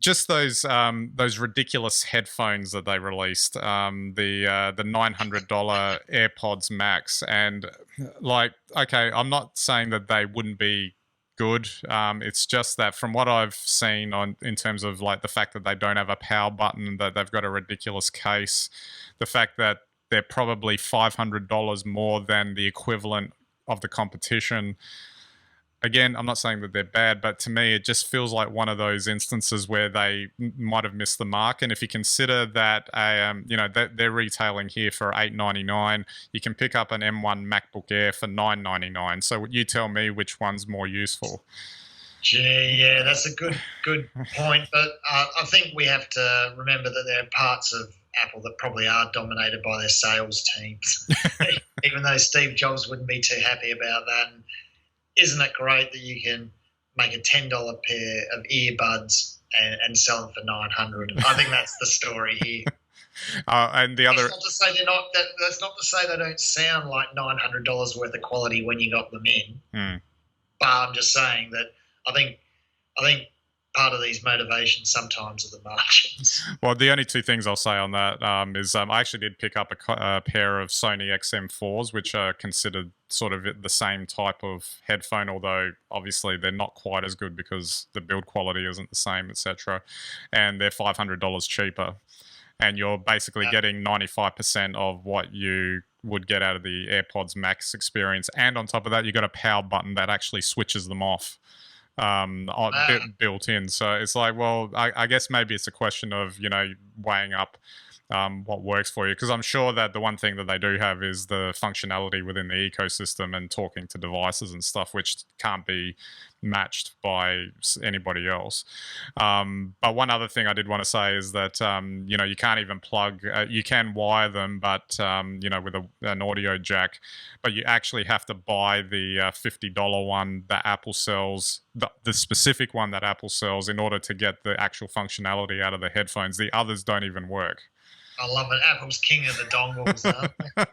just those ridiculous headphones that they released, the $900 AirPods Max, and like, okay, I'm not saying that they wouldn't be good. It's just that from what I've seen on in terms of like the fact that they don't have a power button, that they've got a ridiculous case, the fact that they're probably $500 more than the equivalent of the competition. Again, I'm not saying that they're bad, but to me, it just feels like one of those instances where they might have missed the mark. And if you consider that, they're retailing here for $899, you can pick up an M1 MacBook Air for $999. So you tell me which one's more useful. Gee, yeah, that's a good point. But I think we have to remember that there are parts of Apple that probably are dominated by their sales teams, even though Steve Jobs wouldn't be too happy about that. And isn't it great that you can make a $10 pair of earbuds and sell them for $900? I think that's the story here. And the other, that's not to say they're not. That's not to say they don't sound like $900 worth of quality when you got them in. But I'm just saying that I think part of these motivations sometimes are the margins. Well, the only two things I'll say on that is I actually did pick up a pair of Sony XM4s, which are considered sort of the same type of headphone, although obviously they're not quite as good because the build quality isn't the same, etc. And they're $500 cheaper. And you're basically getting 95% of what you would get out of the AirPods Max experience. And on top of that, you've got a power button that actually switches them off. Built in. So it's like, well, I guess maybe it's a question of, weighing up what works for you. Because I'm sure that the one thing that they do have is the functionality within the ecosystem and talking to devices and stuff, which can't be matched by anybody else. But one other thing I did want to say is that, you can't even plug, you can wire them, but, with an audio jack, but you actually have to buy the $50 one that Apple sells, the specific one that Apple sells, in order to get the actual functionality out of the headphones. The others don't even work. I love it. Apple's king of the dongles, huh?